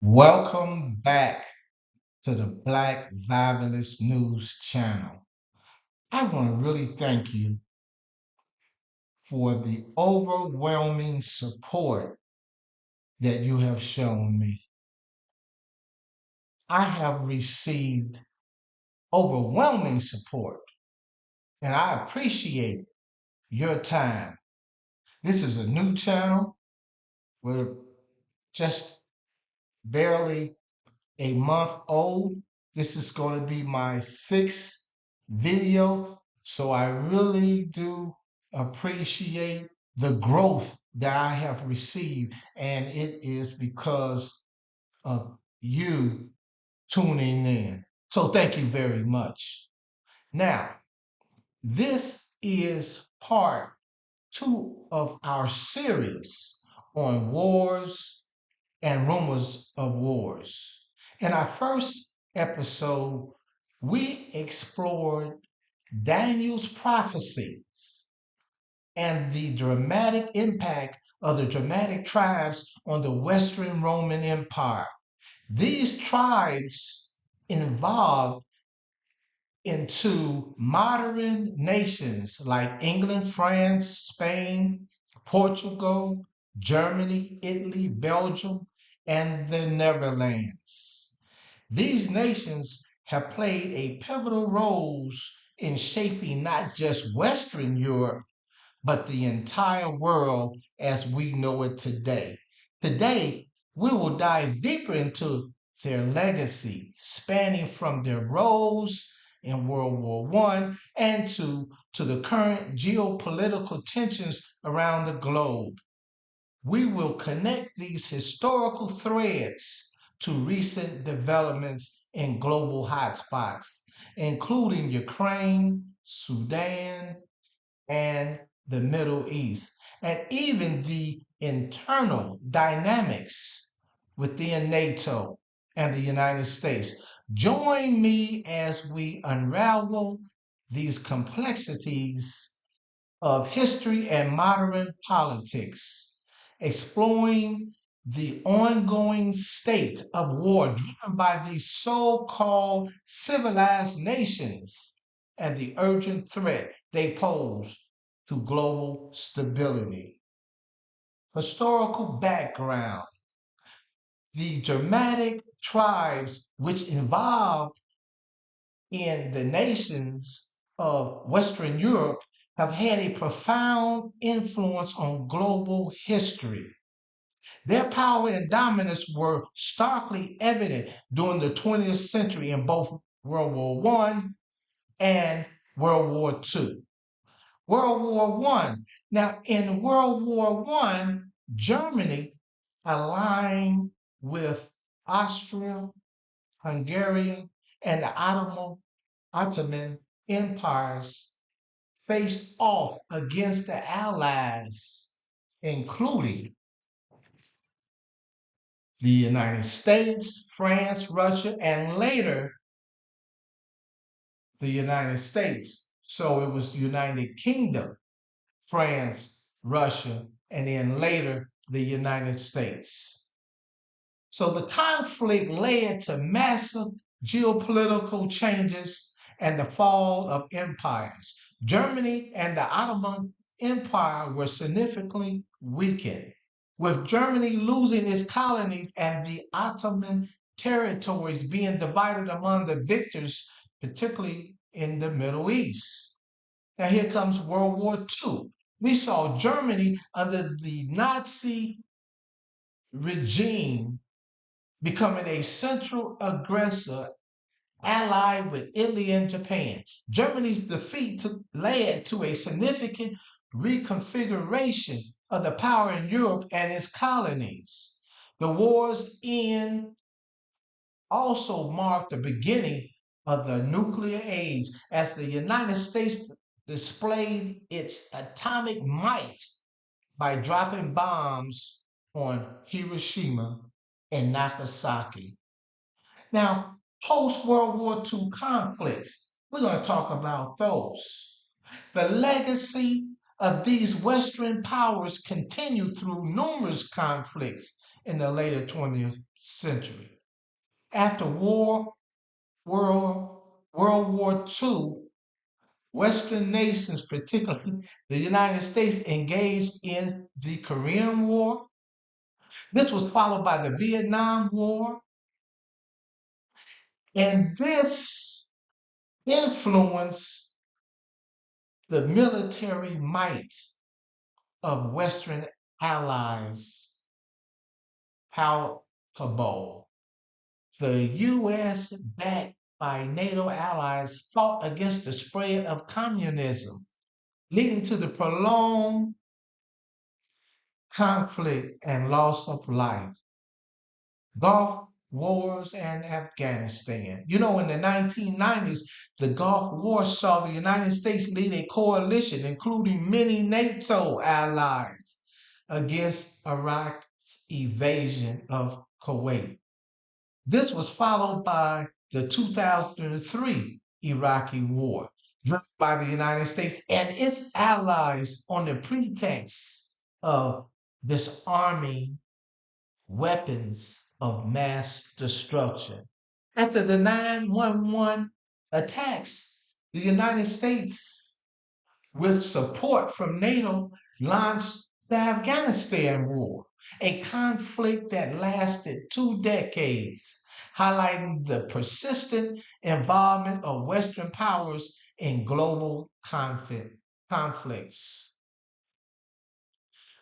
Welcome back to the Black Fabulous News channel. I want to really thank you for the overwhelming support that you have shown me. I have received overwhelming support, and I appreciate your time. This is a new channel. We're just barely a month old. This is going to be my sixth video. So I really do appreciate the growth that I have received. And it is because of you tuning in. So thank you very much. Now, this is part two of our series on wars and rumors of wars. In our first episode, we explored Daniel's prophecies and the dramatic impact of the dramatic tribes on the Western Roman Empire. These tribes evolved into modern nations like England, France, Spain, Portugal, Germany, Italy, Belgium, and the Netherlands. These nations have played a pivotal roles in shaping not just Western Europe, but the entire world as we know it today. Today, we will dive deeper into their legacy, spanning from their roles in World War I and to the current geopolitical tensions around the globe. We will connect these historical threads to recent developments in global hotspots, including Ukraine, Sudan, and the Middle East, and even the internal dynamics within NATO and the United States. Join me as we unravel these complexities of history and modern politics, exploring the ongoing state of war driven by these so called civilized nations and the urgent threat they pose to global stability. Historical background: the dramatic tribes which involved in the nations of Western Europe have had a profound influence on global history. Their power and dominance were starkly evident during the 20th century in both World War I and World War II. World War I. Now, in World War I, Germany aligned with Austria, Hungary, and the Ottoman empires faced off against the Allies, including the United States, France, Russia, and later the United States. So it was the United Kingdom, France, Russia, and then later the United States. So the conflict led to massive geopolitical changes and the fall of empires. Germany and the Ottoman Empire were significantly weakened, with Germany losing its colonies and the Ottoman territories being divided among the victors, particularly in the Middle East. Now here comes World War II. We saw Germany under the Nazi regime becoming a central aggressor allied with Italy and Japan. Germany's defeat led to a significant reconfiguration of the power in Europe and its colonies. The war's end also marked the beginning of the nuclear age as the United States displayed its atomic might by dropping bombs on Hiroshima and Nagasaki. Now, post World War II conflicts, we're going to talk about those. The legacy of these Western powers continued through numerous conflicts, in the later 20th century. After World War II, Western nations, particularly the United States, engaged in the Korean War. This was followed by the Vietnam War, and this influenced the military might of Western allies palpable. The U.S., backed by NATO allies, fought against the spread of communism, leading to the prolonged conflict and loss of life. Gulf Wars and Afghanistan. You know, in the 1990s, the Gulf War saw the United States lead a coalition, including many NATO allies, against Iraq's invasion of Kuwait. This was followed by the 2003 Iraqi War, driven by the United States and its allies on the pretext of disarming weapons of mass destruction. After the 9/11 attacks, the United States, with support from NATO, launched the Afghanistan War, a conflict that lasted 2 decades, highlighting the persistent involvement of Western powers in global conflicts.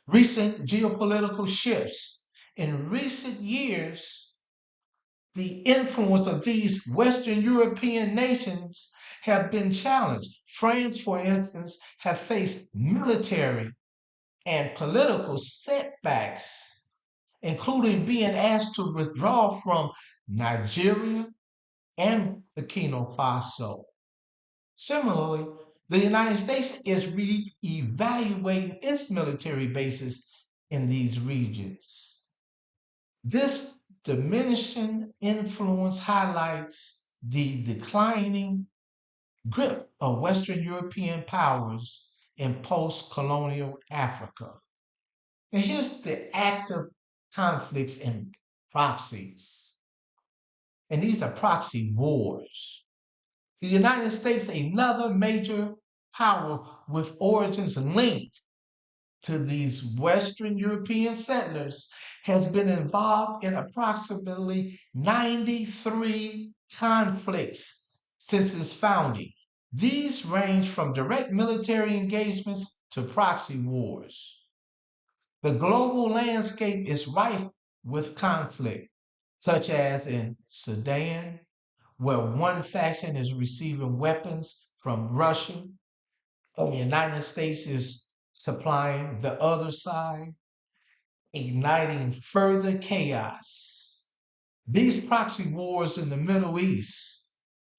Recent geopolitical shifts. In recent years, the influence of these Western European nations have been challenged. France, for instance, has faced military and political setbacks, including being asked to withdraw from Nigeria and Burkina Faso. Similarly, the United States is re-evaluating its military bases in these regions. This diminishing influence highlights the declining grip of Western European powers in post-colonial Africa. And here's the active conflicts and proxies. And these are proxy wars. The United States, another major power with origins linked to these Western European settlers, has been involved in approximately 93 conflicts since its founding. These range from direct military engagements to proxy wars. The global landscape is rife with conflict, such as in Sudan, where one faction is receiving weapons from Russia, and the United States is supplying the other side, igniting further chaos. These proxy wars in the Middle East,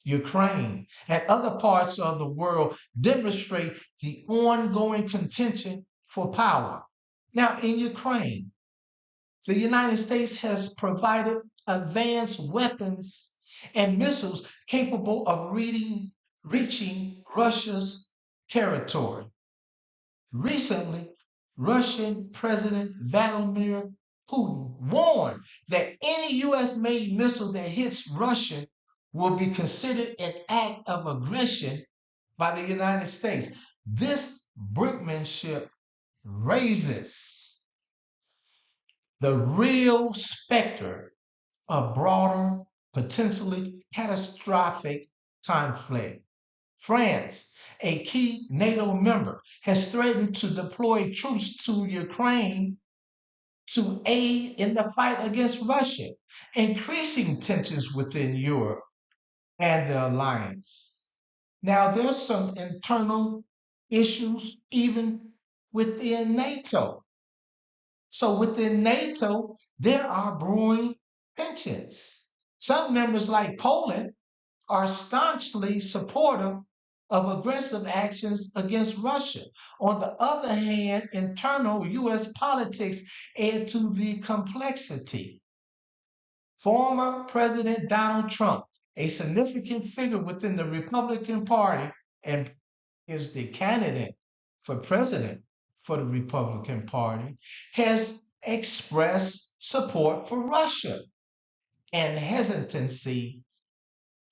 Ukraine, and other parts of the world demonstrate the ongoing contention for power. Now, in Ukraine, the United States has provided advanced weapons and missiles capable of reaching Russia's territory. Recently, Russian President Vladimir Putin warned that any U.S.-made missile that hits Russia will be considered an act of aggression by the United States. This brinkmanship raises the real specter of broader, potentially catastrophic conflict. France, a key NATO member, has threatened to deploy troops to Ukraine to aid in the fight against Russia, increasing tensions within Europe and the alliance. Now, there's some internal issues even within NATO. So within NATO, there are brewing tensions. Some members, like Poland, are staunchly supportive of aggressive actions against Russia. On the other hand, internal U.S. politics add to the complexity. Former President Donald Trump, a significant figure within the Republican Party and is the candidate for president for the Republican Party, has expressed support for Russia and hesitancy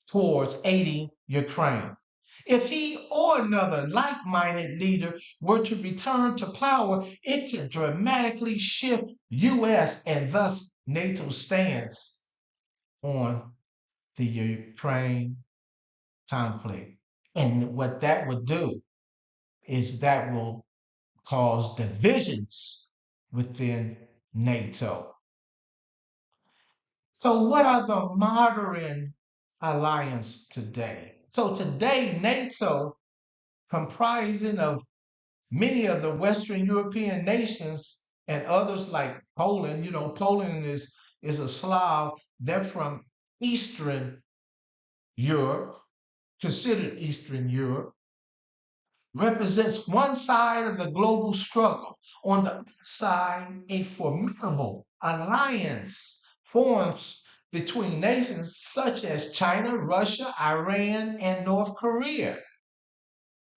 towards aiding Ukraine. If he or another like-minded leader were to return to power, it could dramatically shift U.S. and thus NATO stance on the Ukraine conflict. And what that would do is that will cause divisions within NATO. So what are the modern alliance today? So today, NATO, comprising of many of the Western European nations and others like Poland, Poland is a Slav, they're from Eastern Europe, considered Eastern Europe, represents one side of the global struggle. On the other side, a formidable alliance forms between nations such as China, Russia, Iran, and North Korea,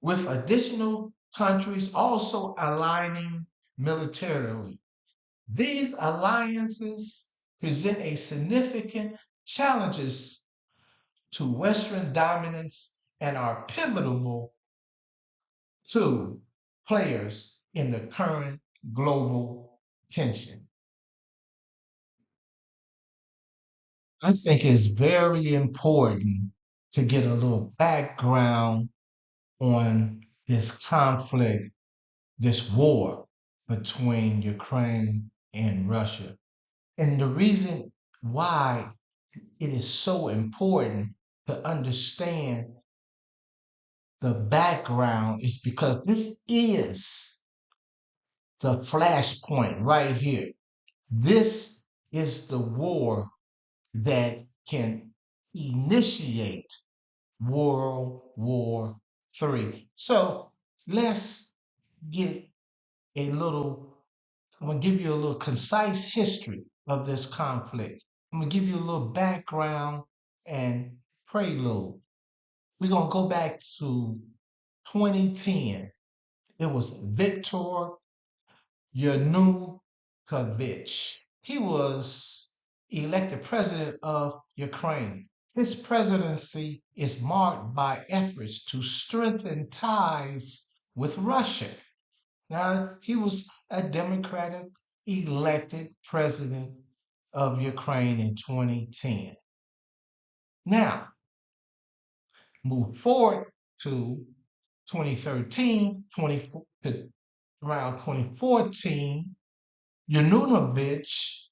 with additional countries also aligning militarily. These alliances present a significant challenges to Western dominance and are pivotal to players in the current global tension. I think it's very important to get a little background on this conflict, this war between Ukraine and Russia. And the reason why it is so important to understand the background is because this is the flashpoint right here. This is the war that can initiate World War III. So let's get a little, I'm going to give you a little concise history of this conflict. I'm going to give you a little background and prelude. We're going to go back to 2010. It was Viktor Yanukovych. He was elected president of Ukraine. His presidency is marked by efforts to strengthen ties with Russia. Now, he was a Democratic elected president of Ukraine in 2010. Now, move forward to 2013, to around 2014, Yanukovych,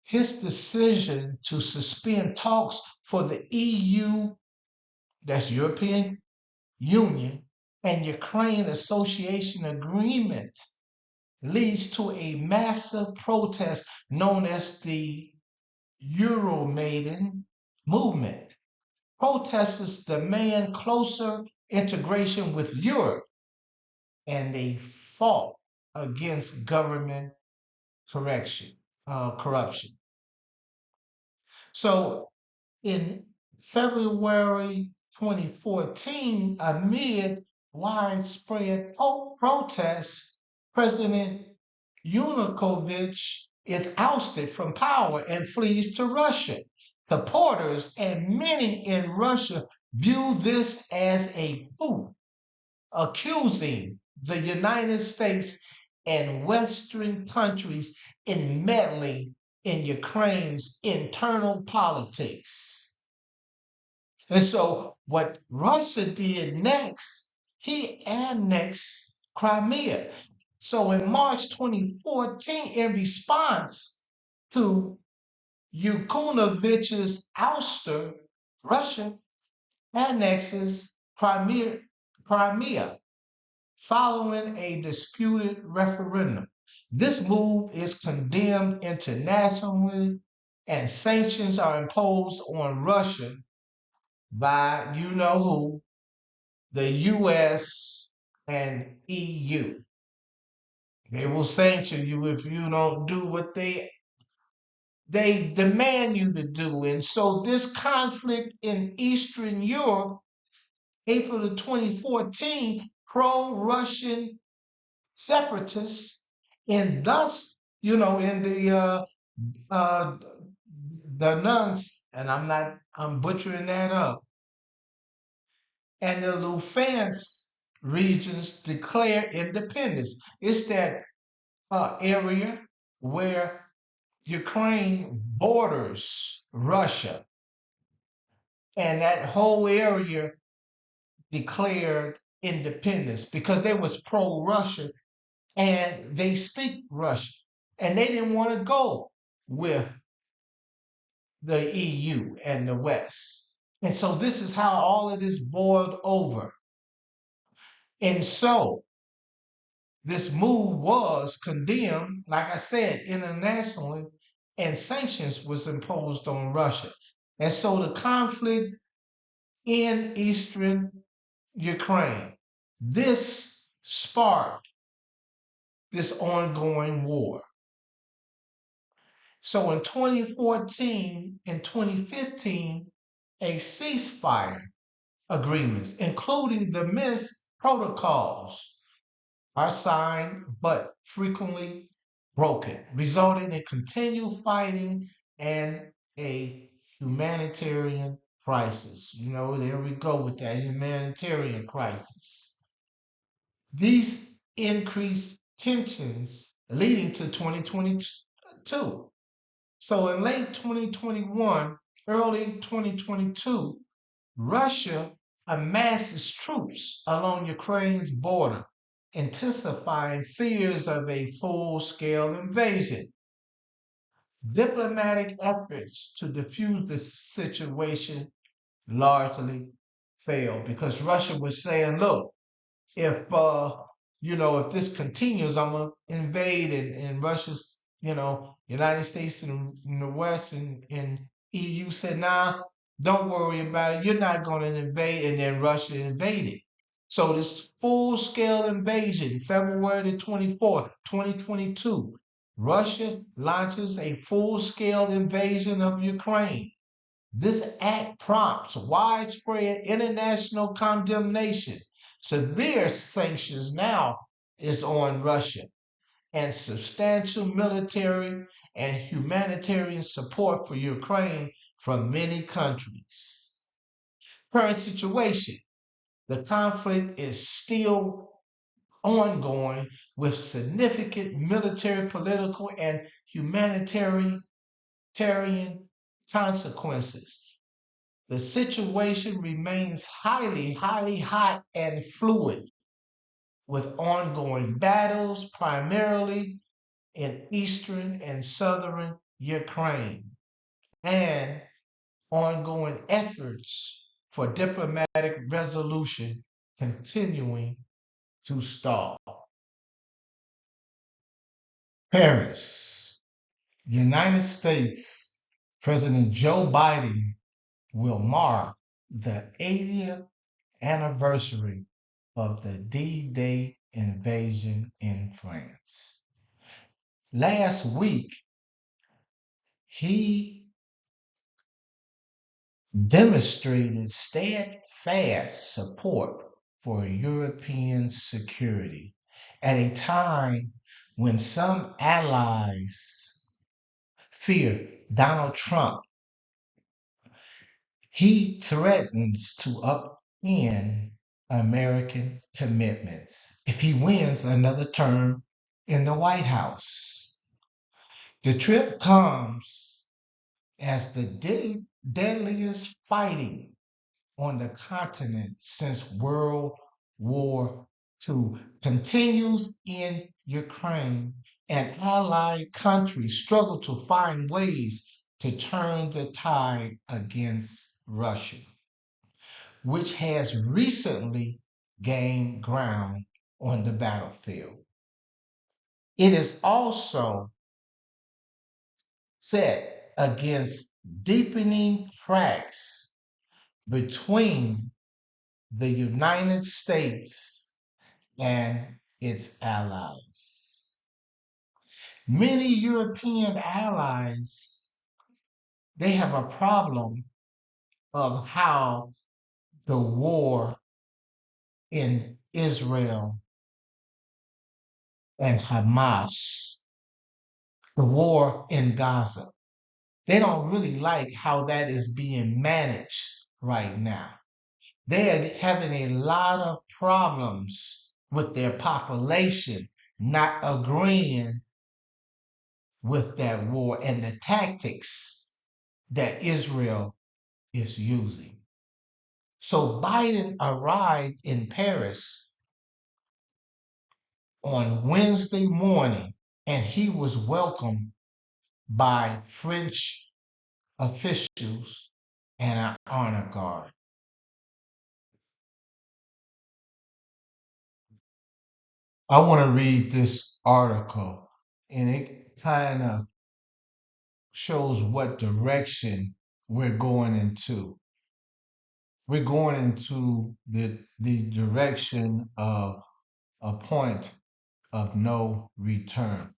his decision to suspend talks for the EU, that's European Union, and Ukraine Association Agreement leads to a massive protest known as the Euromaidan movement. Protesters demand closer integration with Europe, and they fought against government corruption. So in February 2014, amid widespread protests, President Yanukovych is ousted from power and flees to Russia. Supporters and many in Russia view this as a coup, accusing the United States and Western countries in meddling in Ukraine's internal politics. And so what Russia did next, he annexed Crimea. So in March 2014, in response to Yanukovych's ouster, Russia annexes Crimea following a disputed referendum. This move is condemned internationally and sanctions are imposed on Russia by you know who, the US and EU. They will sanction you if you don't do what they demand you to do. And so this conflict in Eastern Europe, April of 2014, pro-Russian separatists and thus in uh, the nuns, and I'm butchering that up, and the Lufthansa regions declare independence. It's that area where Ukraine borders Russia, and that whole area declared independence because they was pro-Russia and they speak Russian, and they didn't want to go with the EU and the West. And so this is how all of this boiled over. And so this move was condemned, like I said, internationally, and sanctions was imposed on Russia. And so the conflict in eastern Ukraine, this sparked this ongoing war. So in 2014 and 2015, a ceasefire agreements, including the Minsk protocols, are signed but frequently broken, resulting in continued fighting and a humanitarian crisis. There we go with that humanitarian crisis. These increased tensions leading to 2022. So in late 2021, early 2022, Russia amasses troops along Ukraine's border, intensifying fears of a full-scale invasion. Diplomatic efforts to defuse the situation largely failed because Russia was saying, look, if this continues, I'm gonna invade, and Russia's, United States and the West and EU said, nah, don't worry about it. You're not gonna invade, and then Russia invaded. So this full-scale invasion, February the 24th, 2022, Russia launches a full-scale invasion of Ukraine. This act prompts widespread international condemnation. Severe sanctions now is on Russia, and substantial military and humanitarian support for Ukraine from many countries. Current situation. The conflict is still ongoing with significant military, political, and humanitarian consequences. The situation remains highly, highly hot and fluid, with ongoing battles primarily in eastern and southern Ukraine, and ongoing efforts for diplomatic resolution continuing to stall. Paris, United States President Joe Biden will mark the 80th anniversary of the D-Day invasion in France. Last week, he demonstrated steadfast support for European security at a time when some allies fear Donald Trump. He threatens to upend American commitments if he wins another term in the White House. The trip comes as the deadliest fighting on the continent since World War II continues in Ukraine, and allied countries struggle to find ways to turn the tide against Russia, which has recently gained ground on the battlefield. It is also set against deepening cracks between the United States and its allies. Many European allies, they have a problem of how the war in Israel and Hamas the war in Gaza. They don't really like how that is being managed right now. They are having a lot of problems with their population not agreeing with that war and the tactics that Israel is using. So Biden arrived in Paris on Wednesday morning and he was welcomed by French officials and an honor guard. I want to read this article and it kind of shows what direction we're going into. We're going into the direction of a point of no return.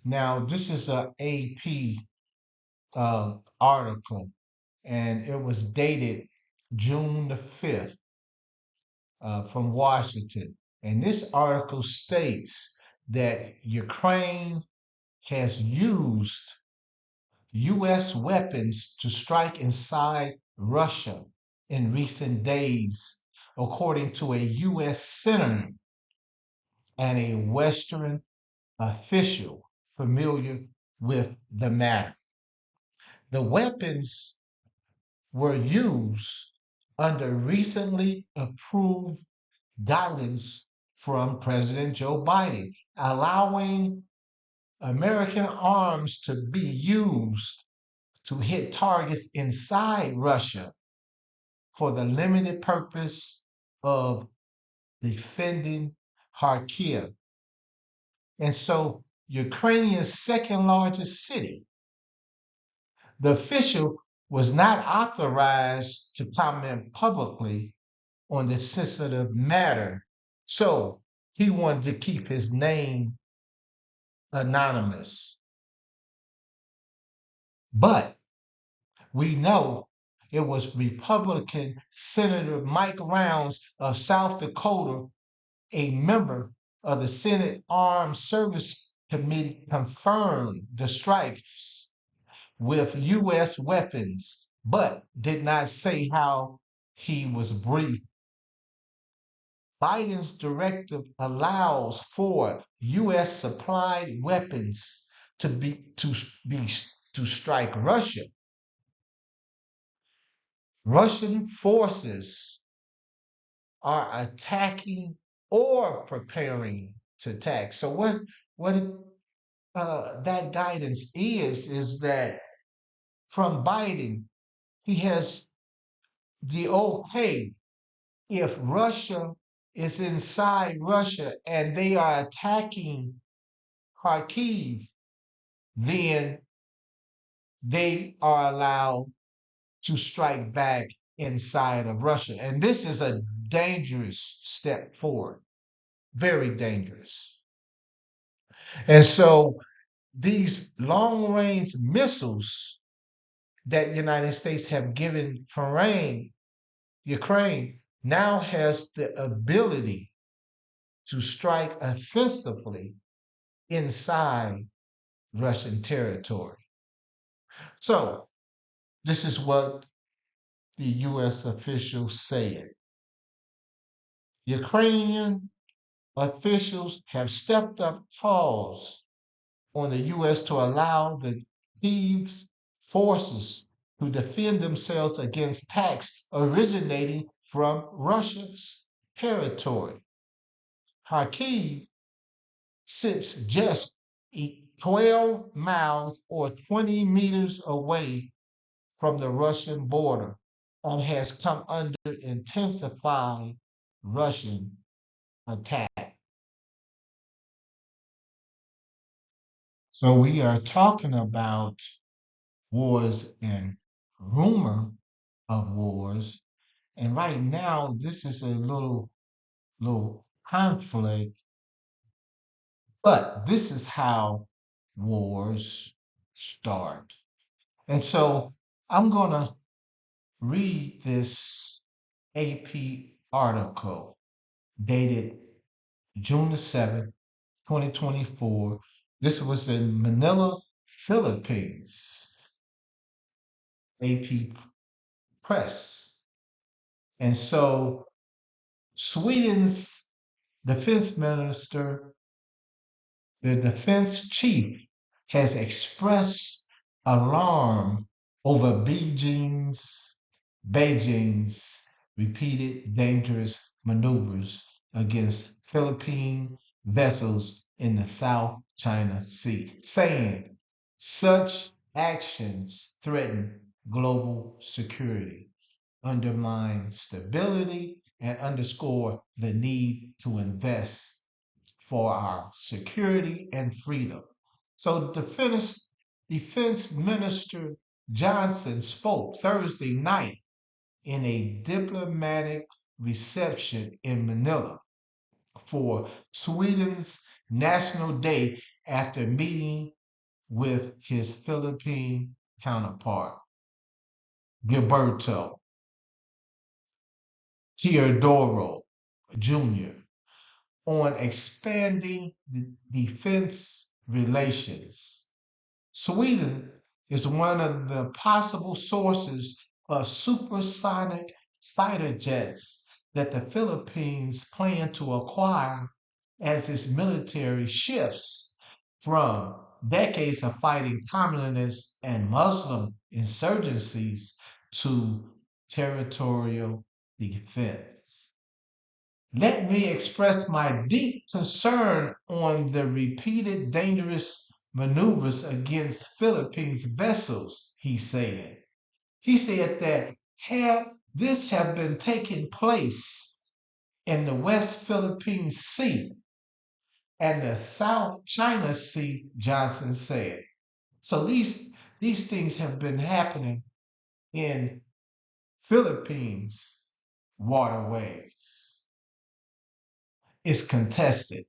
Now, this is a AP article, and it was dated June the 5th from Washington. And this article states that Ukraine has used U.S. weapons to strike inside Russia in recent days, according to a U.S. senator and a Western official familiar with the matter. The weapons were used under recently approved guidance from President Joe Biden, allowing American arms to be used to hit targets inside Russia for the limited purpose of defending Kharkiv. And so, Ukrainian's second largest city, the official was not authorized to comment publicly on the sensitive matter. So, he wanted to keep his name anonymous. But we know it was Republican Senator Mike Rounds of South Dakota, a member of the Senate Armed Service Committee, confirmed the strikes with U.S. weapons, but did not say how he was briefed. Biden's directive allows for U.S. supplied weapons to strike Russia. Russian forces are attacking or preparing to attack. So what that guidance is that from Biden, he has the okay if Russia is inside Russia and they are attacking Kharkiv, then they are allowed to strike back inside of Russia. And this is a dangerous step forward, very dangerous. And so these long range missiles that the United States have given Ukraine now has the ability to strike offensively inside Russian territory. So this is what the U.S. officials said. Ukrainian officials have stepped up calls on the U.S. to allow the Kiev's forces to defend themselves against attacks originating from Russia's territory. Kharkiv sits just 12 miles or 20 meters away from the Russian border and has come under intensified Russian attack. So we are talking about wars and rumor of wars. And right now, this is a little conflict, but this is how wars start. And so I'm going to read this AP article dated June the 7th, 2024. This was in Manila, Philippines, AP Press. And so Sweden's defense minister, the defense chief, has expressed alarm over Beijing's repeated dangerous maneuvers against Philippine vessels in the South China Sea, saying such actions threaten global security, undermine stability, and underscore the need to invest for our security and freedom. So Defense Minister Johnson spoke Thursday night in a diplomatic reception in Manila for Sweden's National Day after meeting with his Philippine counterpart, Gilberto Teodoro Jr., on expanding defense relations. Sweden is one of the possible sources of supersonic fighter jets that the Philippines plan to acquire as its military shifts from decades of fighting communist and Muslim insurgencies to territorial defense. Let me express my deep concern on the repeated dangerous maneuvers against Philippines vessels, he said. He said that had this have been taking place in the West Philippine Sea and the South China Sea, Johnson said. So these things have been happening in Philippines waterways. It's contested.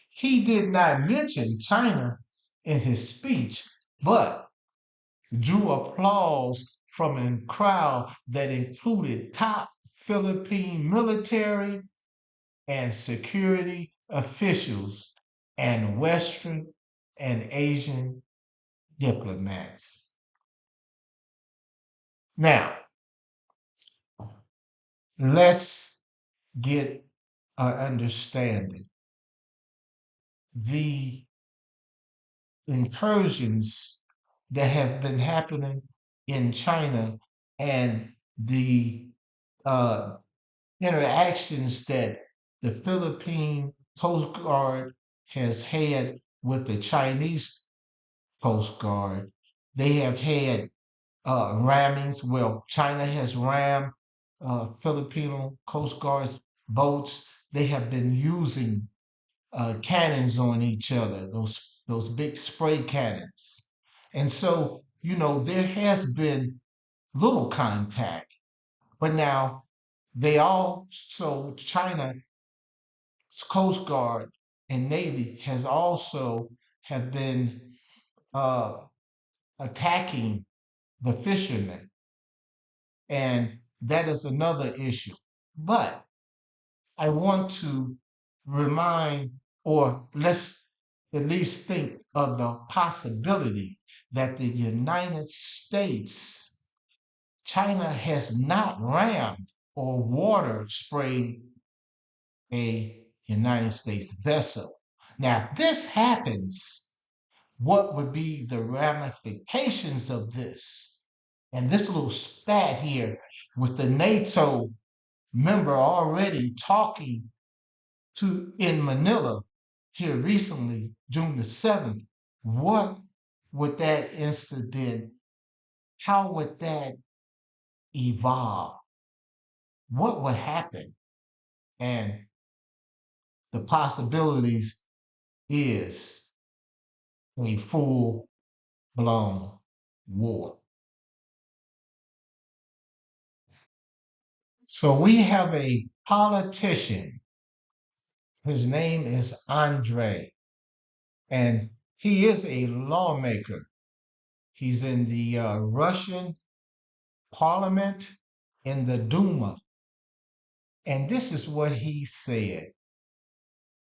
He did not mention China in his speech, but drew applause from a crowd that included top Philippine military and security officials and Western and Asian diplomats. Now, let's get an understanding. The incursions that have been happening in China and the interactions that the Philippine Coast Guard has had with the Chinese Coast Guard. They have had rammings. Well, China has rammed Filipino Coast Guard's boats. They have been using cannons on each other, those big spray cannons. And so, there has been little contact, but now China's Coast Guard and Navy has also have been uh, attacking the fishermen, and that is another issue. But I want to remind, or let's at least think of the possibility that the United States, China has not rammed or water sprayed a United States vessel. Now, if this happens, what would be the ramifications of this? And this little spat here with the NATO member already talking in Manila here recently, June the 7th, what would that incident, how would that evolve? What would happen? And the possibilities is a full-blown war. So we have a politician. His name is Andre, and he is a lawmaker. He's in the Russian parliament in the Duma. And this is what he said.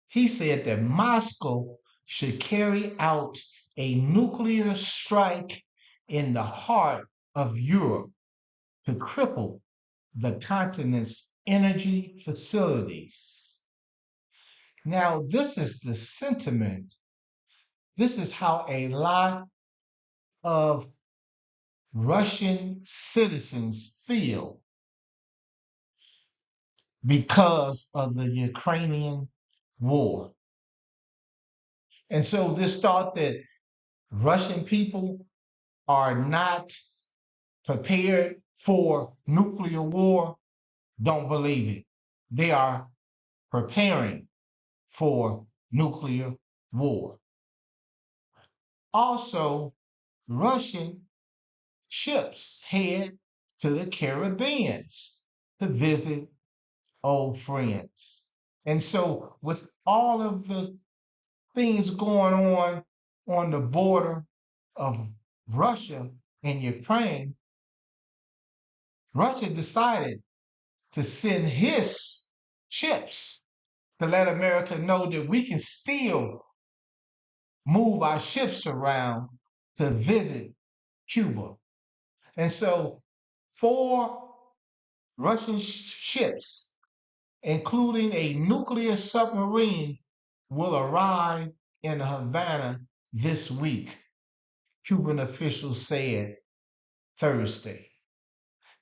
He said that Moscow should carry out a nuclear strike in the heart of Europe to cripple the continent's energy facilities. Now, this is the sentiment. This is how a lot of Russian citizens feel because of the Ukrainian war. And so this thought that Russian people are not prepared for nuclear war, don't believe it. They are preparing for nuclear war. Also, Russian ships head to the Caribbeans to visit old friends. And so with all of the things going on the border of Russia and Ukraine, Russia decided to send his ships to let America know that we can still move our ships around to visit Cuba. And so 4 Russian ships, including a nuclear submarine, will arrive in Havana this week, Cuban officials said Thursday,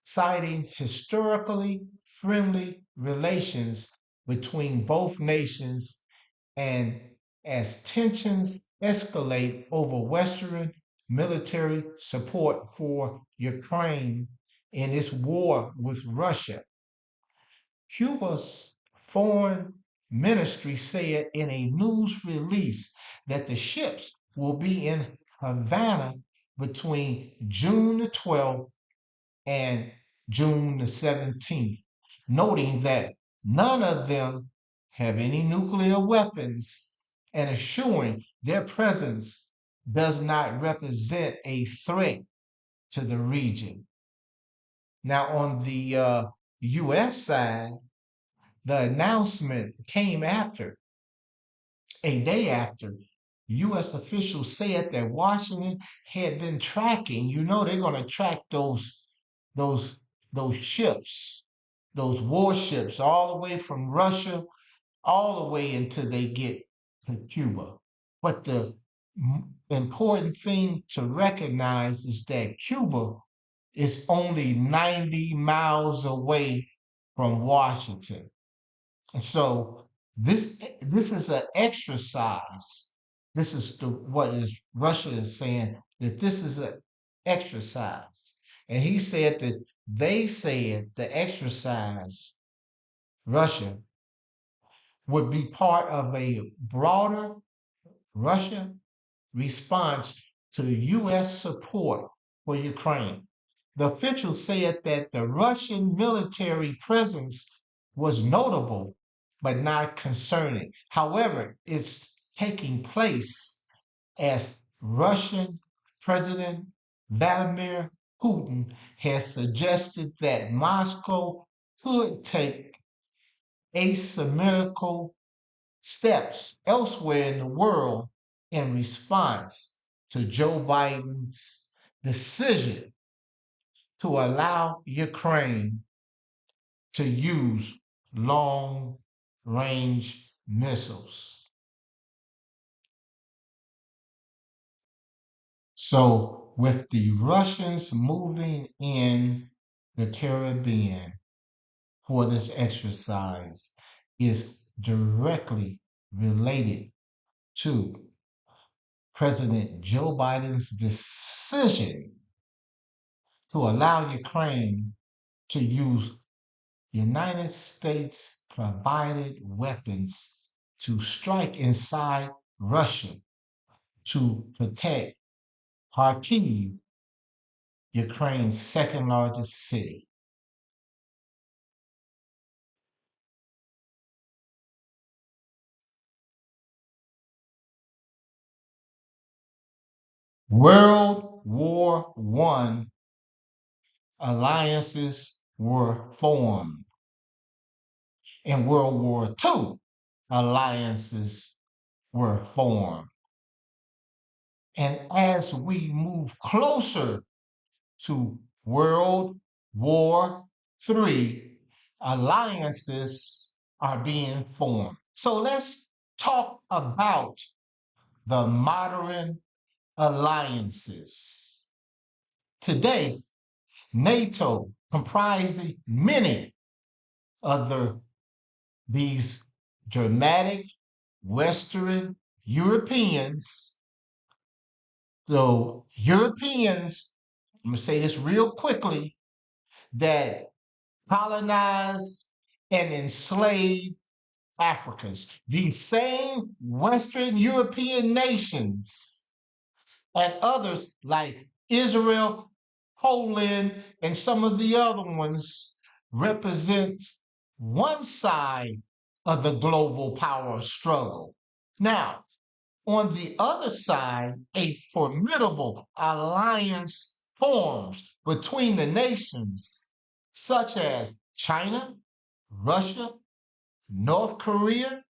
citing historically friendly relations between both nations and as tensions escalate over Western military support for Ukraine in its war with Russia. Cuba's foreign ministry said in a news release that the ships will be in Havana between June the 12th and June the 17th, noting that none of them have any nuclear weapons and assuring their presence does not represent a threat to the region. Now, on the U.S. side, the announcement came after, a day after, U.S. officials said that Washington had been tracking. You know, they're going to track those ships, those warships, all the way from Russia, all the way until they get to Cuba. But the important thing to recognize is that Cuba is only 90 miles away from Washington. And so this is an exercise. This is what Russia is saying, that this is an exercise. And he said that they said the exercise, Russia, would be part of a broader Russian response to the U.S. support for Ukraine. The official said that the Russian military presence was notable but not concerning. However, it's taking place as Russian President Vladimir Putin has suggested that Moscow could take asymmetrical steps elsewhere in the world in response to Joe Biden's decision to allow Ukraine to use long-range missiles. So with the Russians moving in the Caribbean for this exercise is directly related to President Joe Biden's decision to allow Ukraine to use United States provided weapons to strike inside Russia to protect Kharkiv, Ukraine's second largest city. World War I alliances were formed. In World War II, alliances were formed. And as we move closer to World War III, alliances are being formed. So let's talk about the modern alliances. Today, NATO comprising many other these dramatic Western Europeans. So Europeans, I'm gonna say this real quickly, that colonized and enslaved Africans. These same Western European nations and others like Israel, Poland, and some of the other ones represent one side of the global power struggle. Now, on the other side, a formidable alliance forms between the nations, such as China, Russia, North Korea.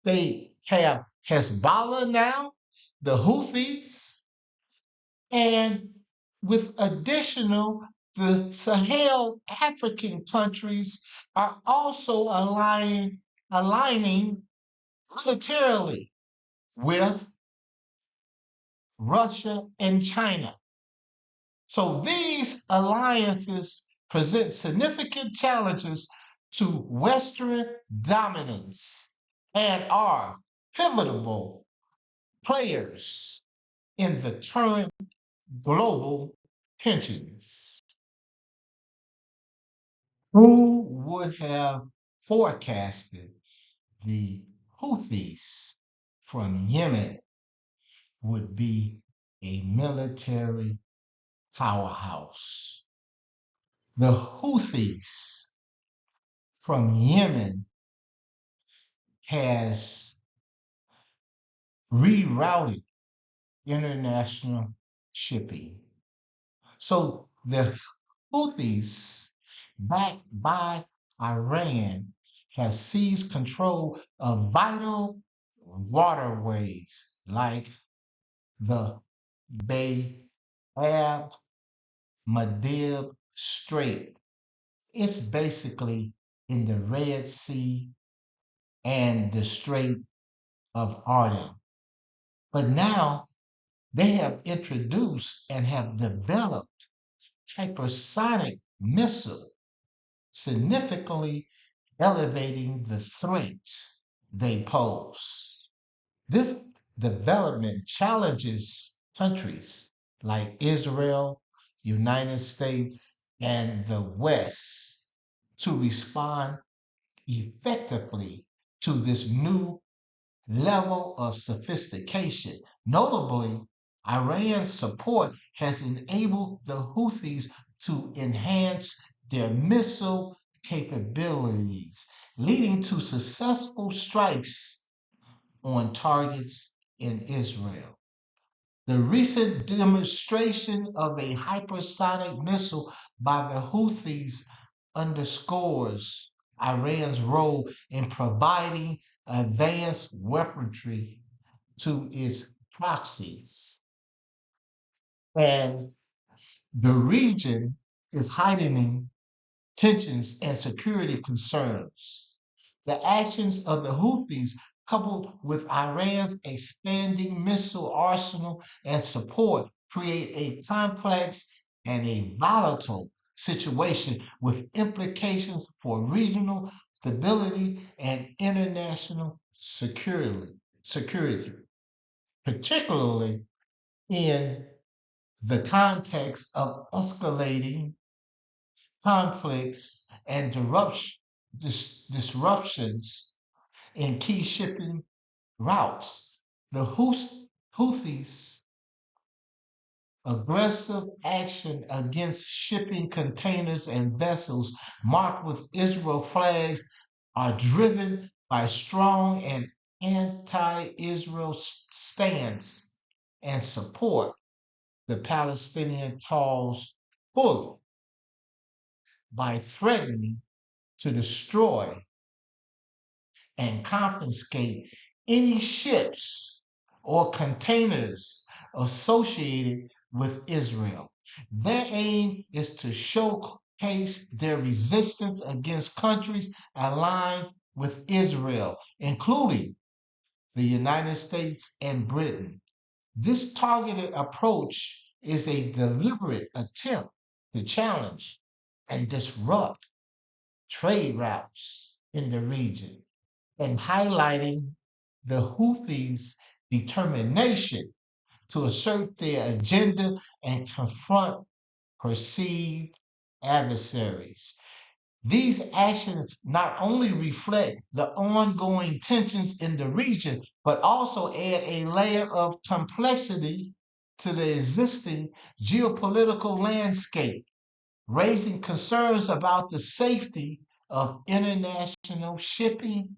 They have Hezbollah now, the Houthis, and with additional, the Sahel African countries are also aligning militarily with Russia and China. So these alliances present significant challenges to Western dominance and are pivotal players in the current global tensions. Who would have forecasted the Houthis from Yemen would be a military powerhouse? The Houthis from Yemen has rerouted international shipping. So the Houthis, backed by Iran, has seized control of vital waterways like the Bab Madib Strait. It's basically in the Red Sea and the Strait of Aden. But now they have introduced and have developed hypersonic missile, significantly elevating the threat they pose. This development challenges countries like Israel, United States, and the West to respond effectively to this new level of sophistication. Notably, Iran's support has enabled the Houthis to enhance their missile capabilities, leading to successful strikes on targets in Israel. The recent demonstration of a hypersonic missile by the Houthis underscores Iran's role in providing advanced weaponry to its proxies. And the region is heightening tensions and security concerns. The actions of the Houthis, coupled with Iran's expanding missile arsenal and support, create a complex and a volatile situation with implications for regional stability and international security, particularly in the context of escalating conflicts and disruptions in key shipping routes. The Houthis' aggressive action against shipping containers and vessels marked with Israel flags are driven by strong and anti-Israel stance and support the Palestinian cause fully by threatening to destroy and confiscate any ships or containers associated with Israel. Their aim is to showcase their resistance against countries aligned with Israel, including the United States and Britain. This targeted approach is a deliberate attempt to challenge and disrupt trade routes in the region and highlighting the Houthis' determination to assert their agenda and confront perceived adversaries. These actions not only reflect the ongoing tensions in the region, but also add a layer of complexity to the existing geopolitical landscape, raising concerns about the safety of international shipping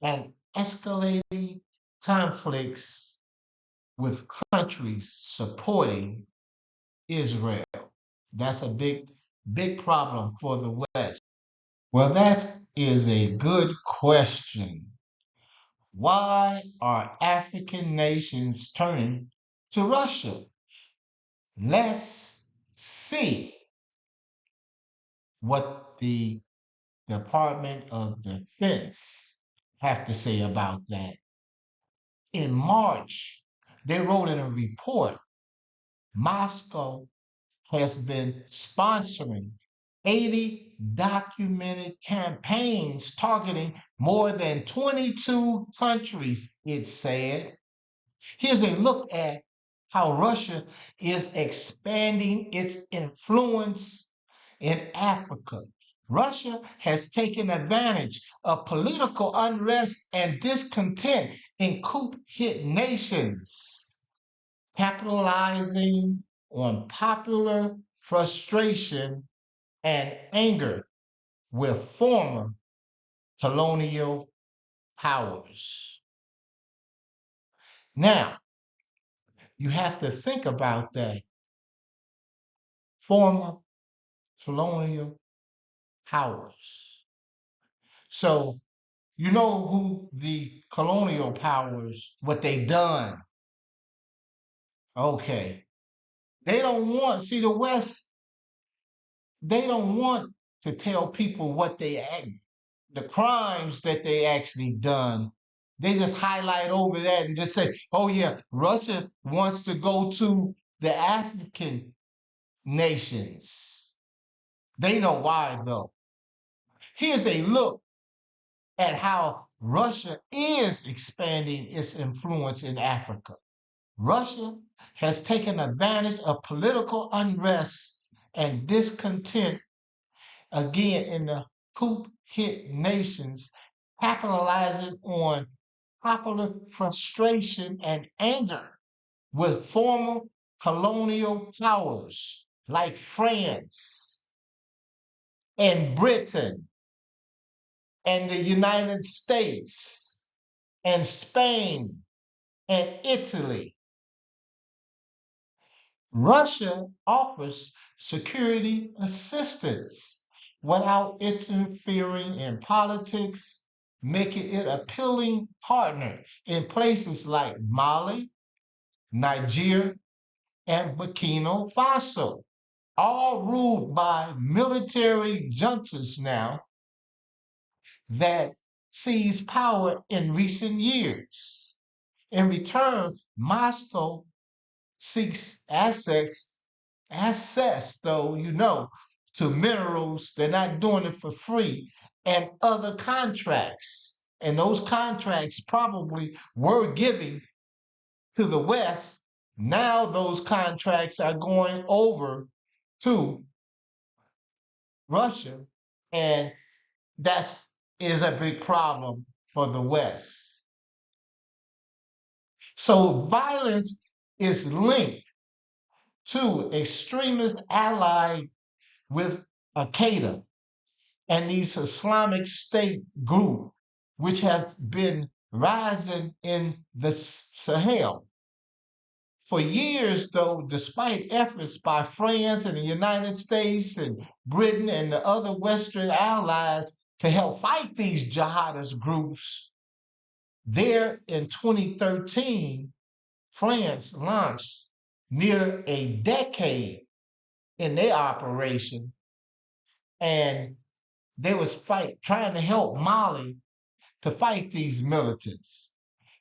and escalating conflicts with countries supporting Israel. That's a big problem for the West. Well, that is a good question. Why are African nations turning to Russia? Let's see what the Department of Defense have to say about that. In March, they wrote in a report, Moscow has been sponsoring 80 documented campaigns targeting more than 22 countries, it said. Here's a look at how Russia is expanding its influence in Africa. Russia has taken advantage of political unrest and discontent in coup-hit nations, capitalizing on popular frustration and anger with former colonial powers. Now, you have to think about that. Former colonial powers. So, you know who the colonial powers, what they done. Okay. They don't want, see, the West, they don't want to tell people what the crimes that they actually done. They just highlight over that and just say, oh yeah, Russia wants to go to the African nations. They know why though. Here's a look at how Russia is expanding its influence in Africa. Russia has taken advantage of political unrest and discontent again in the coup-hit nations, capitalizing on popular frustration and anger with former colonial powers like France and Britain and the United States and Spain and Italy. Russia offers security assistance without interfering in politics, making it an appealing partner in places like Mali, Niger, and Burkina Faso, all ruled by military juntas now that seized power in recent years. In return, Moscow seeks access, though, to minerals. They're not doing it for free, and other contracts. And those contracts probably were giving to the West. Now those contracts are going over to Russia, and that is a big problem for the West. So violence is linked to extremists allied with Al-Qaeda and these Islamic State group, which has been rising in the Sahel. For years, though, despite efforts by France and the United States and Britain and the other Western allies to help fight these jihadist groups, there in 2013, France launched near a decade in their operation, and they was trying to help Mali to fight these militants.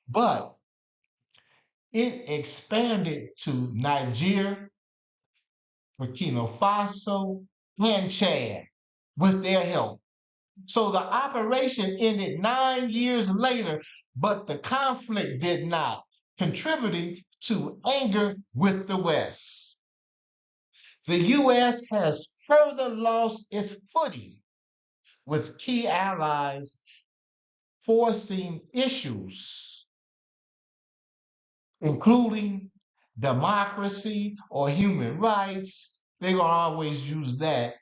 But it expanded to Niger, Burkina Faso, and Chad with their help. So the operation ended 9 years later, but the conflict did not, contributing to anger with the West. The U.S. has further lost its footing, with key allies forcing issues, including democracy or human rights. They're going to always use that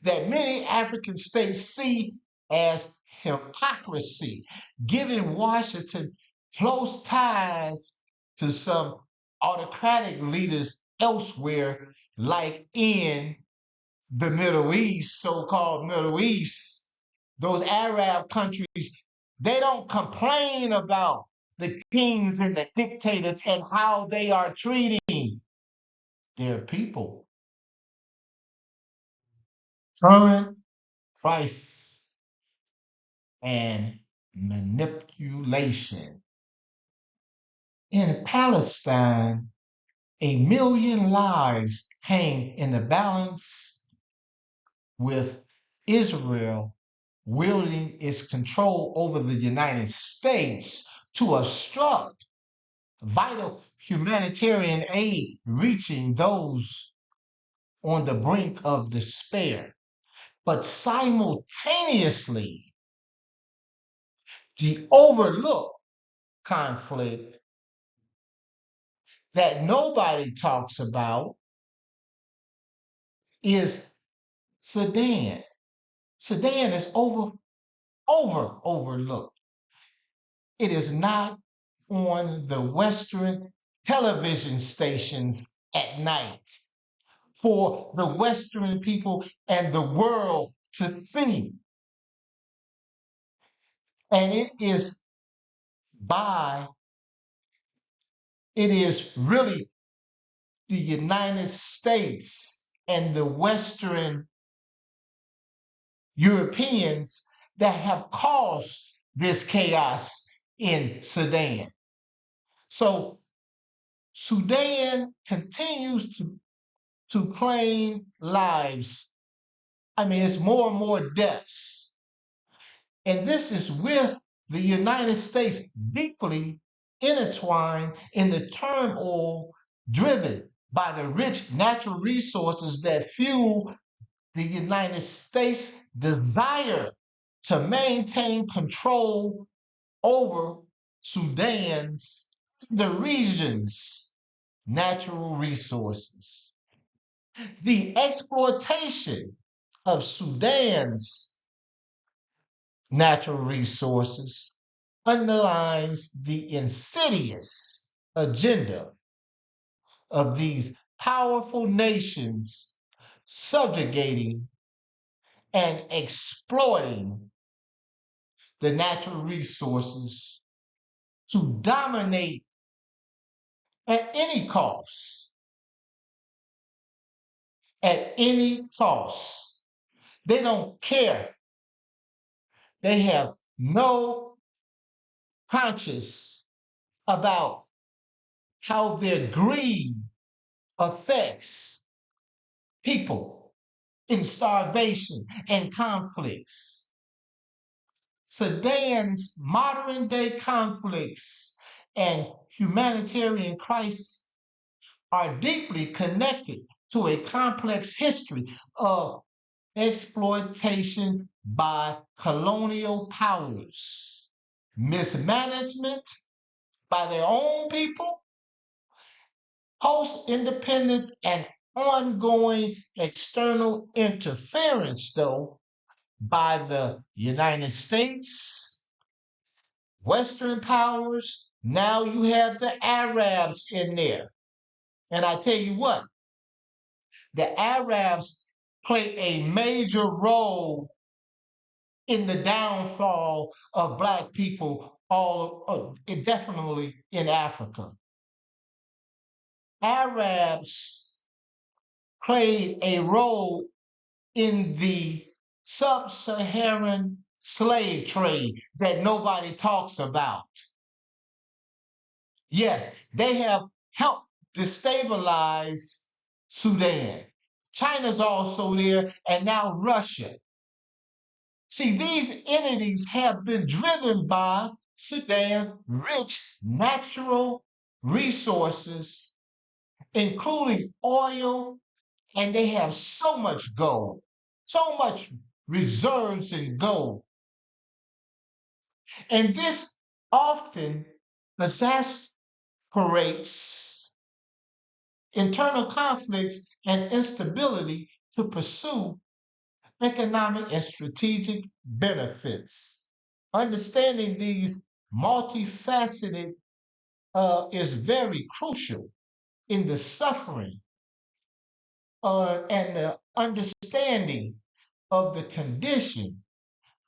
many African states see as hypocrisy, giving Washington close ties to some autocratic leaders elsewhere, like in the Middle East, so-called Middle East. Those Arab countries, they don't complain about the kings and the dictators and how they are treating their people. Current price and manipulation. In Palestine, 1,000,000 lives hang in the balance, with Israel wielding its control over the United States to obstruct vital humanitarian aid reaching those on the brink of despair. But simultaneously, the overlooked conflict that nobody talks about is Sudan. Sudan is overlooked. It is not on the Western television stations at night for the Western people and the world to see. And it is really the United States and the Western Europeans that have caused this chaos in Sudan. So Sudan continues to claim lives. I mean, it's more and more deaths. And this is with the United States deeply intertwined in the turmoil driven by the rich natural resources that fuel the United States' desire to maintain control over Sudan's, the region's natural resources. The exploitation of Sudan's natural resources underlines the insidious agenda of these powerful nations subjugating and exploiting the natural resources to dominate at any cost. At any cost. They don't care. They have no conscience about how their greed affects people in starvation and conflicts. Sudan's modern day conflicts and humanitarian crises are deeply connected to a complex history of exploitation by colonial powers, mismanagement by their own people, post-independence, and ongoing external interference, though, by the United States, Western powers. Now you have the Arabs in there. And I tell you what, the Arabs play a major role in the downfall of Black people, definitely in Africa. Arabs played a role in the sub-Saharan slave trade that nobody talks about. Yes, they have helped destabilize Sudan. China's also there, and now Russia. See, these entities have been driven by Sudan's rich natural resources, including oil, and they have so much gold, so much reserves in gold. And this often exasperates internal conflicts and instability to pursue economic and strategic benefits. Understanding these multifaceted is very crucial in the suffering and the understanding of the condition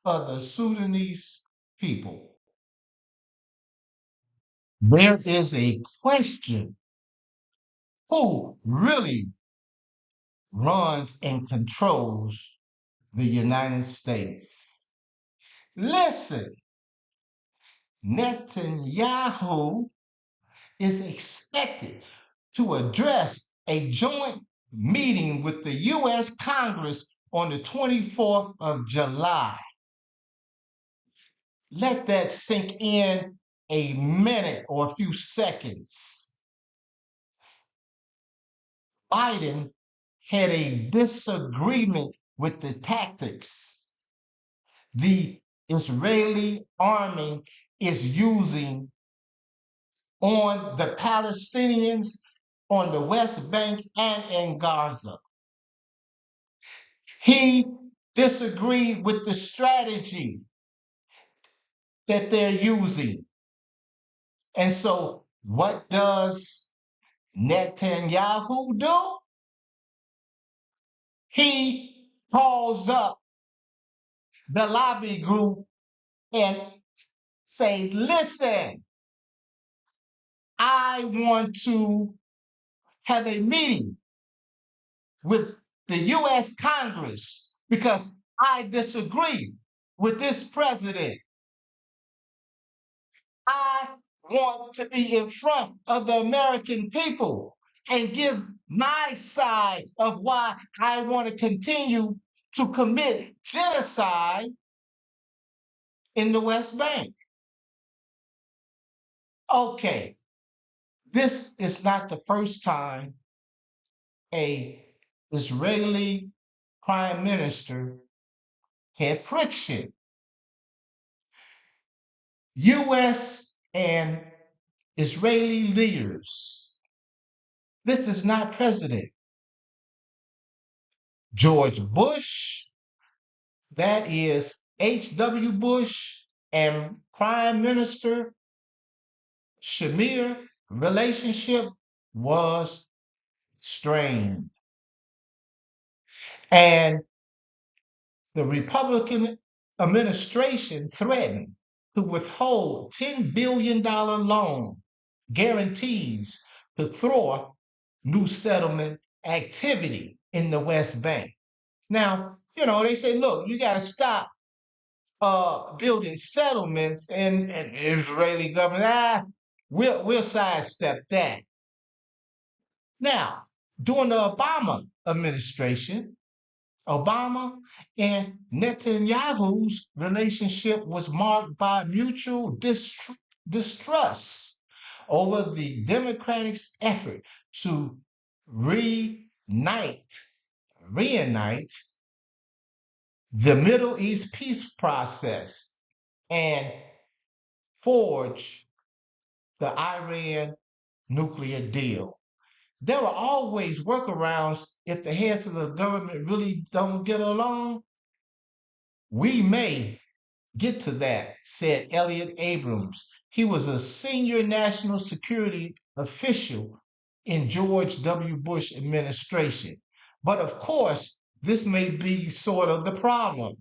of the Sudanese people. There is a question: who really runs and controls the United States? Listen, Netanyahu is expected to address a joint meeting with the U.S. Congress on the 24th of July. Let that sink in a minute or a few seconds. Biden had a disagreement with the tactics the Israeli army is using on the Palestinians on the West Bank and in Gaza. He disagreed with the strategy that they're using. And so what does Netanyahu do? He calls up the lobby group and say, listen, I want to have a meeting with the U.S. Congress because I disagree with this president. I want to be in front of the American people and give my side of why I want to continue to commit genocide in the West Bank. Okay, this is not the first time a Israeli prime minister had friction. U.S. and Israeli leaders. This is not President George Bush. That is H.W. Bush and Prime Minister Shamir relationship was strained. And the Republican administration threatened to withhold $10 billion loan guarantees to thwart new settlement activity in the West Bank. Now, they say, look, you got to stop building settlements, and the Israeli government, we'll sidestep that. Now, during the Obama administration, Obama and Netanyahu's relationship was marked by mutual distrust over the Democrats' effort to reunite the Middle East peace process and forge the Iran nuclear deal. There are always workarounds if the heads of the government really don't get along. We may get to that, said Elliot Abrams. He was a senior national security official in George W. Bush administration. But of course, this may be sort of the problem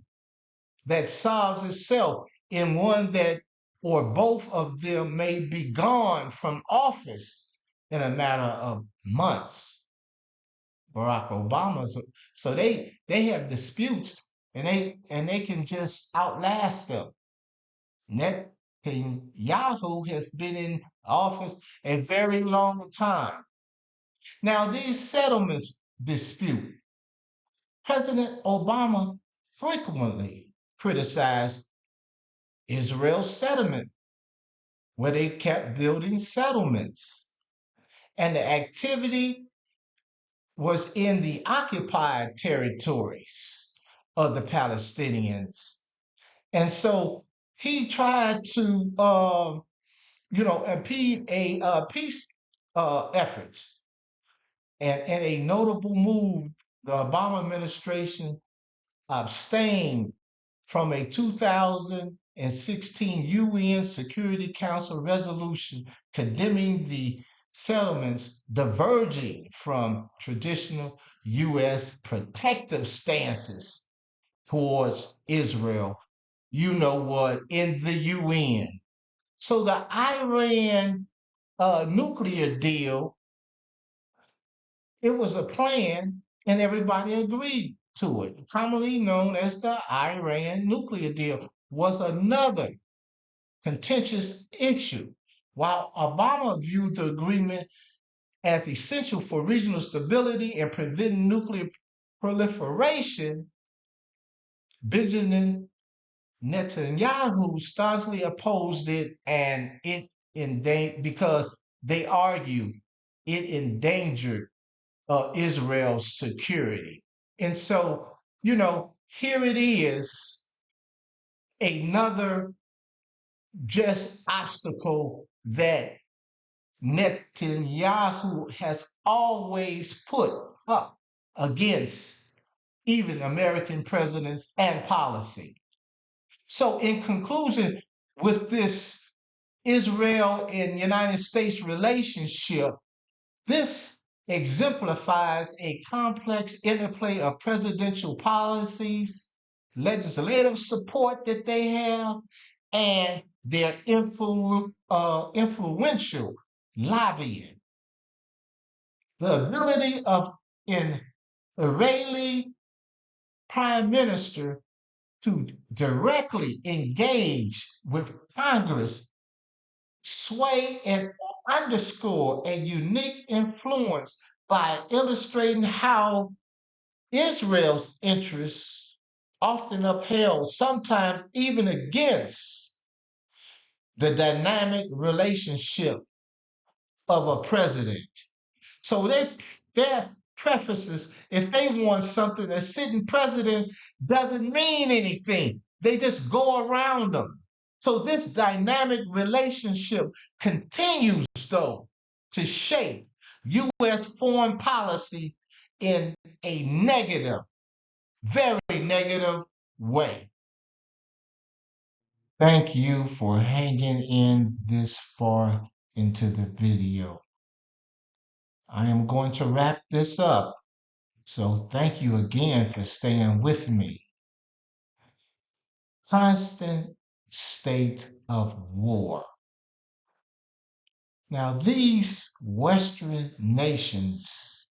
that solves itself in one that or both of them may be gone from office in a matter of months. Barack Obama. So they have disputes and they can just outlast them. Netanyahu has been in office a very long time. Now these settlements dispute. President Obama frequently criticized Israel's settlement, where they kept building settlements. And the activity was in the occupied territories of the Palestinians. And so he tried to, impede a peace efforts. And in a notable move, the Obama administration abstained from a 2016 UN Security Council resolution condemning the settlements diverging from traditional U.S. protective stances towards Israel, you know what, in the UN. So the Iran nuclear deal, it was a plan and everybody agreed to it. Commonly known as the Iran nuclear deal was another contentious issue. While Obama viewed the agreement as essential for regional stability and preventing nuclear proliferation, Benjamin Netanyahu staunchly opposed it, and because they argue it endangered Israel's security. And so, here it is, another just obstacle that Netanyahu has always put up against even American presidents and policy. So, in conclusion, with this Israel and United States relationship, this exemplifies a complex interplay of presidential policies, legislative support that they have, and their influential lobbying. The ability of an Israeli prime minister to directly engage with Congress, sway and underscore a unique influence by illustrating how Israel's interests, often upheld, sometimes even against the dynamic relationship of a president. So their prefaces, if they want something, a sitting president doesn't mean anything. They just go around them. So this dynamic relationship continues, though, to shape U.S. foreign policy in a negative, very negative way. Thank you for hanging in this far into the video. I am going to wrap this up. So thank you again for staying with me. Constant state of war. Now, these Western nations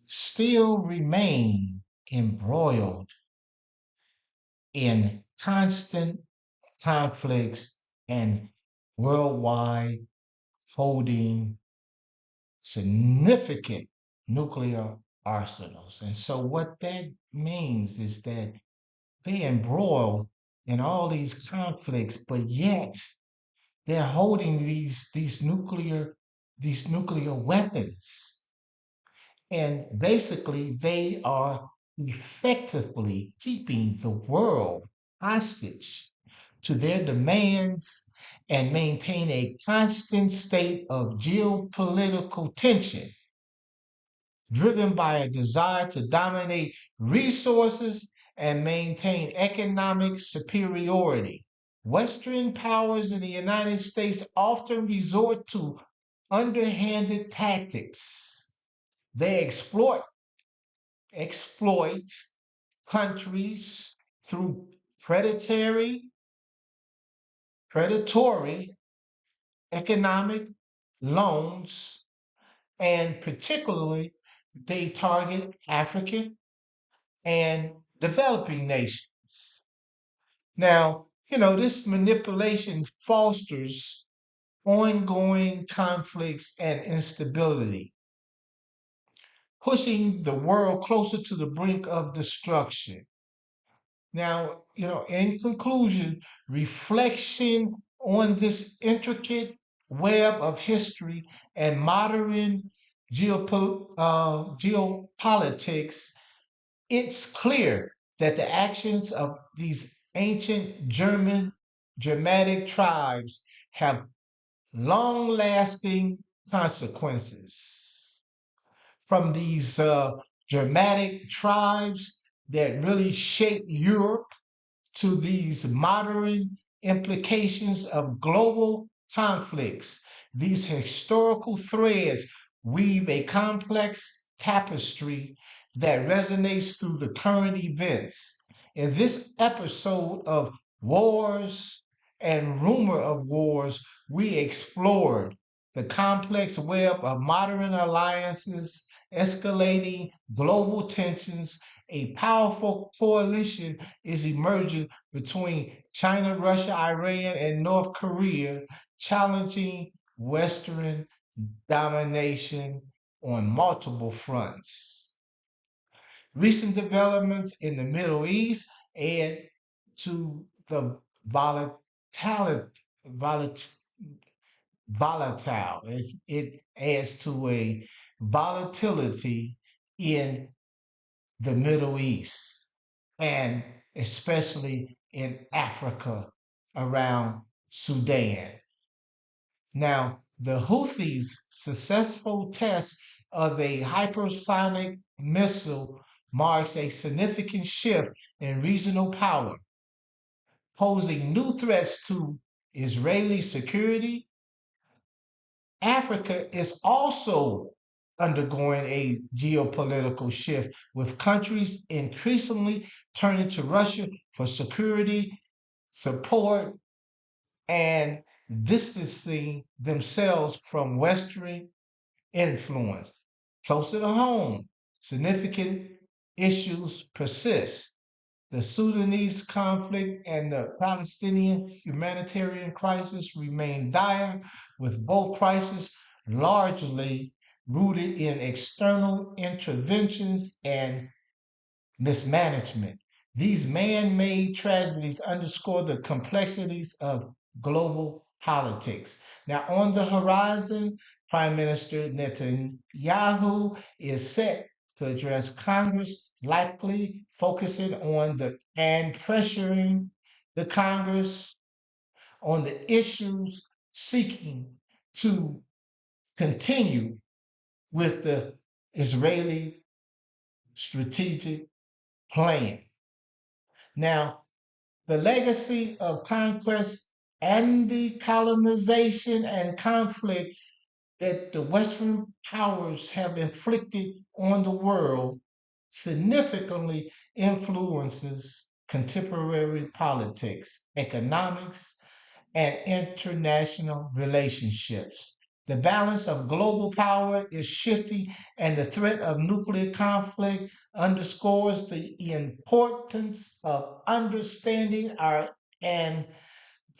still remain embroiled in constant conflicts and worldwide holding significant nuclear arsenals. And so what that means is that they embroil in all these conflicts, but yet they're holding these nuclear weapons. And basically they are effectively keeping the world hostage to their demands and maintain a constant state of geopolitical tension, driven by a desire to dominate resources and maintain economic superiority. Western powers in the United States often resort to underhanded tactics. They exploit countries through predatory economic loans and particularly they target African and developing nations. Now, this manipulation fosters ongoing conflicts and instability, pushing the world closer to the brink of destruction. Now, in conclusion, reflection on this intricate web of history and modern geopolitics, it's clear that the actions of these ancient Germanic tribes have long lasting consequences. From these Germanic tribes that really shaped Europe to these modern implications of global conflicts. These historical threads weave a complex tapestry that resonates through the current events. In this episode of Wars and Rumor of Wars, we explored the complex web of modern alliances, escalating global tensions. A powerful coalition is emerging between China, Russia, Iran, and North Korea, challenging Western domination on multiple fronts. Recent developments in the Middle East add to the volatile. Volatile. It adds to a volatility in the Middle East and especially in Africa around Sudan. Now, the Houthis' successful test of a hypersonic missile marks a significant shift in regional power, posing new threats to Israeli security. Africa is also undergoing a geopolitical shift, with countries increasingly turning to Russia for security support and distancing themselves from Western influence. Closer to home, significant issues persist. The Sudanese conflict and the Palestinian humanitarian crisis remain dire, with both crises largely rooted in external interventions and mismanagement. These man made tragedies underscore the complexities of global politics. Now, on the horizon, Prime Minister Netanyahu is set to address Congress, likely focusing on and pressuring the Congress on the issues seeking to continue with the Israeli strategic plan. Now, the legacy of conquest and decolonization and conflict that the Western powers have inflicted on the world significantly influences contemporary politics, economics, and international relationships. The balance of global power is shifting, and the threat of nuclear conflict underscores the importance of understanding and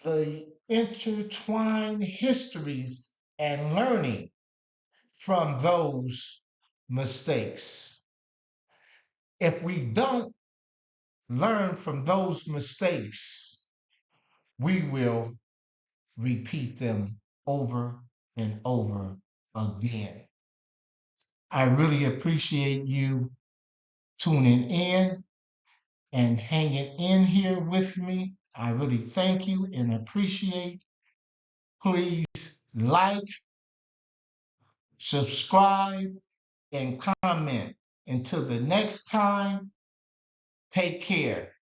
the intertwined histories and learning from those mistakes. If we don't learn from those mistakes, we will repeat them over and over again. I really appreciate you tuning in and hanging in here with me. I really thank you and appreciate. Please like, subscribe, and comment. Until the next time, take care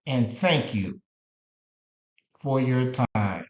and thank you for your time.